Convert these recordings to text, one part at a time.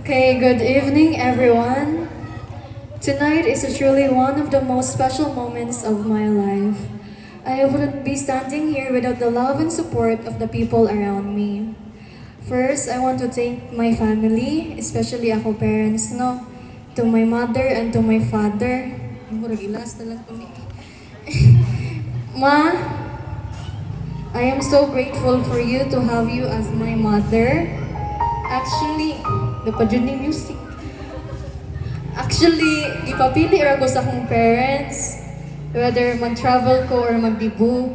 Okay, good evening, everyone. Tonight is truly one of the most special moments of my life. I wouldn't be standing here without the love and support of the people around me. First, I want to thank my family, especially ako parents, no? To my mother and to my father. Murag ilas na lang to ni. Ma, I am so grateful for you to have you as my mother. Actually, napadyan ni music. Actually, ipapili ra ko sa akong parents, whether mag-travel ko or mag-dibu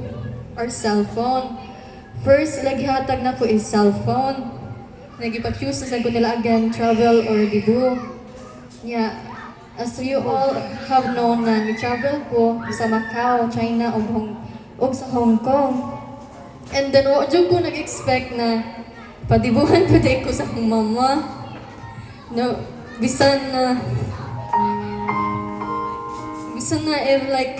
or cellphone. First, laghatag na ko is cellphone. Nag-ipa-choose na ko nila again, travel or dibu. Yeah, as you all have known na ni-travel ko sa Macau, China, o sa Hong Kong. And then, wajud ko nag-expect na padibuhan ko din ko sa akong mama. No, bisan na if like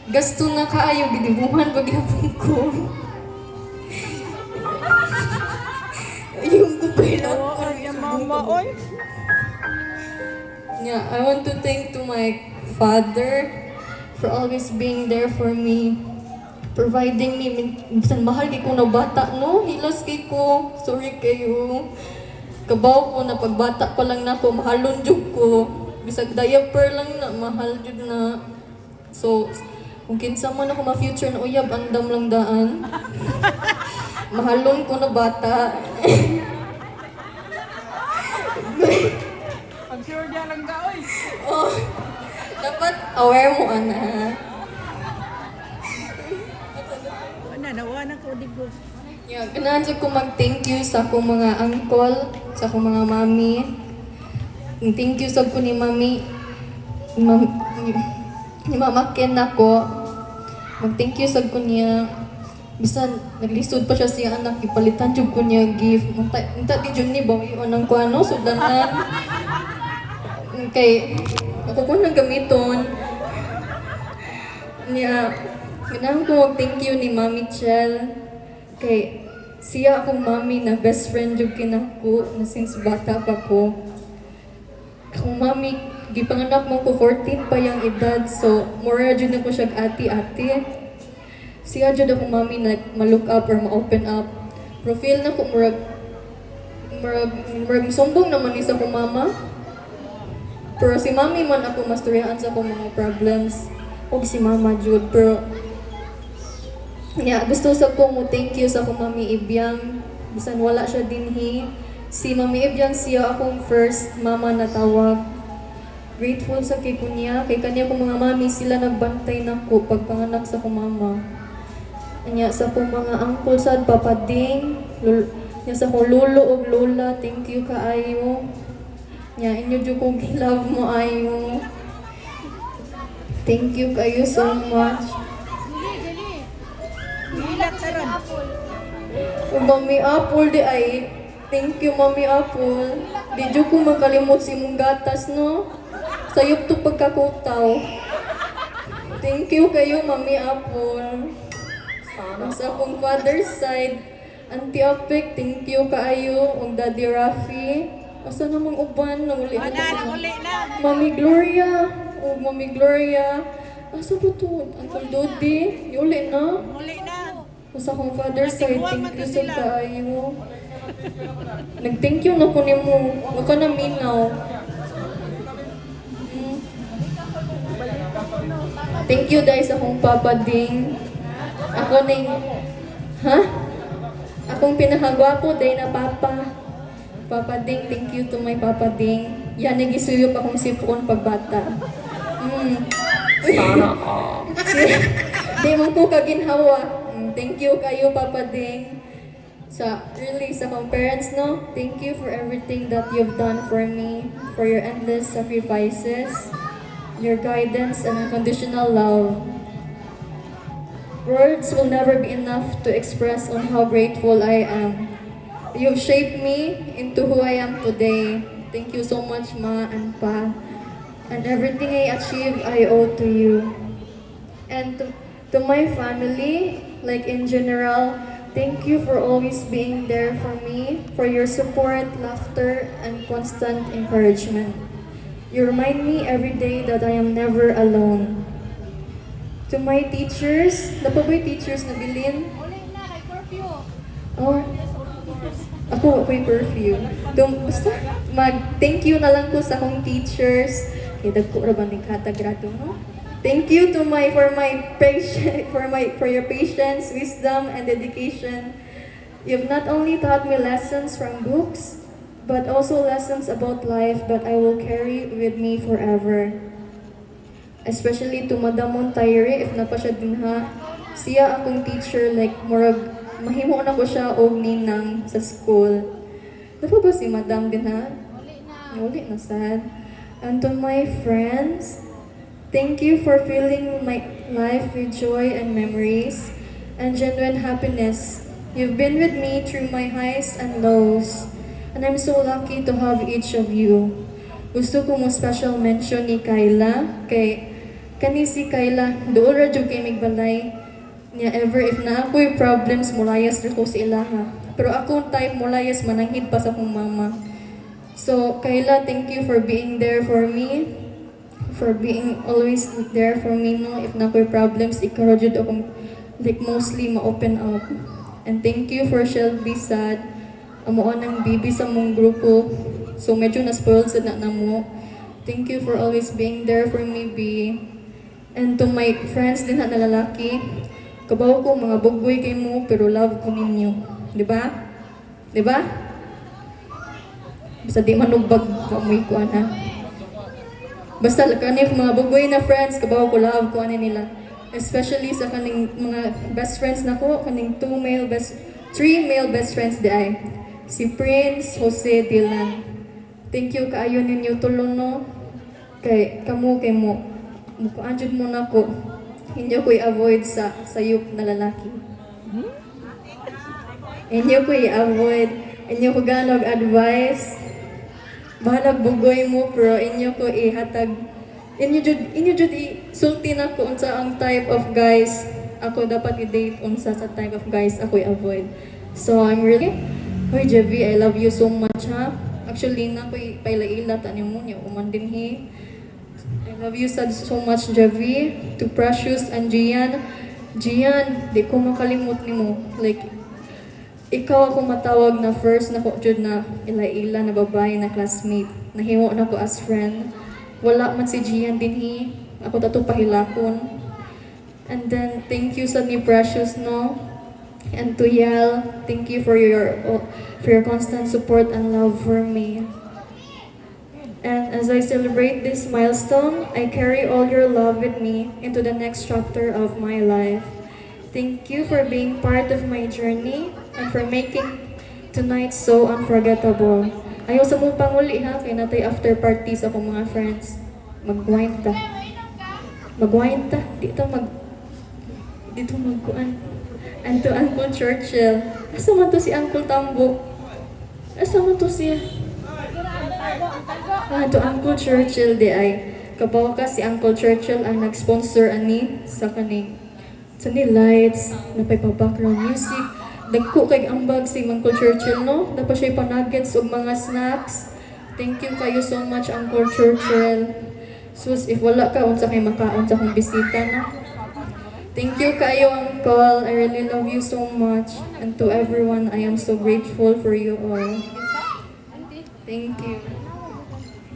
gasto na kaayo gidibuhan pag yapon ko. Yung kupay lang ko yung mama oy. Yeah, I want to thank to my father for always being there for me, providing me minsan mahal kay ko na bata no, hilas kay ko, sorry kayo. Kabaw ko na pagbata pa lang na ako, mahalon jud ko. Bisag diaper lang na, mahal jud na. So, kung kinsa man ako ma-future na uyab, andam lang daan. Mahalon ko na bata. Ang sure niya lang ka, oy. Oh, dapat aware mo, ana. Nawa na ko digo. Yeah, ganahan jud ko mag-thank you sa akong mga uncle, sa akong mga mami. Thank you sa ko ni mami. Ni Mama Ken ako. Mag-thank you sa ko niya. Bisan naglisod pa siya siya anak, ipalitan jud ko niya gift. Unta di jud ni bawi anang ko ano sudanan. Kay ako ko nang gamiton. Niya, ganahan ko mag-thank you ni Mami Chel. Kay siya akong mami na best friend jud kinako na since bata pa ko. Akong mami, gipanganak mo ko 14 pa yung edad, so mura jud na ko siya ati-ati. Siya jud akong mami na ma-look up or ma-open up. Profile na ko murag sumbong naman ni sa akong mama. Pero si mami man ako masturyahan sa akong mga problems. O si mama jud, pero yeah, gusto sa ko mo thank you sa akong Mami Ibyang. Bisan wala siya dinhi. Si Mami Ibyang siya akong first mama na tawag. Grateful sa kay kunya. Kay kanya kong mga mami sila nagbantay nako pagpanganak sa akong mama. Anya sa akong mga uncle sad papading. Nya sa akong lolo ug lola, thank you kaayo. Nya inyo jud kong love mo ayo. Thank you kayo so much. Mami Apple di ay, thank you Mami Apple. Di jud ko makalimot si mong gatas no. Sayop to pagkakutaw. Thank you kayo Mami Apple. Sa akong father's side, Auntie Apek, thank you kaayo. Ug Daddy Rafi. Asa namang uban nang uli na si Mami Gloria. Ug Mami Gloria. Asa po to? Uncle Dodi. Uli na. Muli na. Sa akong father's side, thank you sa kaayo. Nag-thank you na ko ni mo. Huwag ka na minaw. Thank you dahil sa akong Papa Ding. Ako ning... Ha? Akong pinakagwapo dahil na Papa. Papa Ding, thank you to my Papa Ding. Yan, nagisuyop akong sipon pagbata. Sana all. Di mo po kaginhawa. Thank you kayo, Papa Ding. Really, sa akong parents, no? Thank you for everything that you've done for me, for your endless sacrifices, your guidance, and unconditional love. Words will never be enough to express on how grateful I am. You've shaped me into who I am today. Thank you so much, Ma and Pa. And everything I achieve, I owe to you. And to my family, like in general, Thank you for always being there for me, for your support, laughter, and constant encouragement. You remind me every day that I am never alone. To my teachers, napabay teachers na bilin? Oh, ako'y perfume. Basta, thank you na lang ko sa akong teachers. Kaya dagko ra ba ni katagrado, no? Thank you to for your patience, wisdom, and dedication. You've not only taught me lessons from books, but also lessons about life that I will carry with me forever. Especially to Madam Montaire, if napa siya dinha, siya akong teacher, like, murag, mahimo na ko siya og ninang sa school. Dapat ba si Madam dinha? Uli na sad. And to my friends, thank you for filling my life with joy and memories and genuine happiness. You've been with me through my highs and lows, and I'm so lucky to have each of you. Gusto ko mo special mention ni Kyla, kani si Kyla, doon ra jud kay migbalay niya ever if na ako'y problems mulayas ra ko sa ilaha. Pero akong type mulayas mananghid pa sa akong mama. So Kyla, thank you for being there for me, for being always there for me, no? If na ako'y problems, ikaw ra jud akong like mostly ma-open up. And thank you for Shelby Sad, amuan ng baby sa mong grupo. So medyo na-spoiled sa na mo. Thank you for always being there for me, B. And to my friends din na lalaki, kabaw ko mga bugoy kay mo, pero love ko ninyo. Di ba? Di ba? Basta di manugbag kamoy ko, ana. Basta kaning mga bugoy na friends, kabaw ko love ko, ana nila. Especially sa kaning mga best friends na ko, kaning 3 male best friends di ay. Si Prince, Jose, Dylan. Thank you kaayo ninyo tulong, no? Kay mo. Mukuan jud mo na ko. Hindi ko i-avoid sa sayop na lalaki. Hindi ko i-avoid. Hindi ko ganog advice. Bahalag bugoy mo, pero inyo ko ihatag. Inyo jud isulti na ko unsa ang type of guys ako dapat i-date, unsa sa type of guys ako i-avoid. So I'm really, hoy Javi, I love you so much, ha. Actually na ko ipaila-ila ta nimo niya umandin hi. I love you so much, Javi. To Precious and Gian. Gian, di ko makalimot nimo. Like, ikaw ako matawag na first na ko jud na ila-ila na babae na classmate. Nahimo na ko as friend. Wala man si Gian din hi. Ako tato pahilakon. And then, thank you sa ni Precious, no? And to Yel, thank you for your constant support and love for me. And as I celebrate this milestone, I carry all your love with me into the next chapter of my life. Thank you for being part of my journey and for making tonight so unforgettable. Ayaw sa mong panguli, ha, kaya natay after party sa akong mga friends. Mag-wine ta. Dito magkuan. And to Uncle Churchill. Asa man to si Uncle Tambo? Asa man to siya? To Uncle Churchill di ay. Kabaw ka si Uncle Churchill ang nag-sponsor ani sa kaning lights, napay pa background music. Dagko kay ambag si Uncle Churchill, no? Dapat siya pa-nuggets o mga snacks. Thank you kayo so much, Uncle Churchill. Sus, if wala ka, unsa kay makaon sa akong bisita, no? Thank you kayo, Uncle. I really love you so much. And to everyone, I am so grateful for you all. Thank you.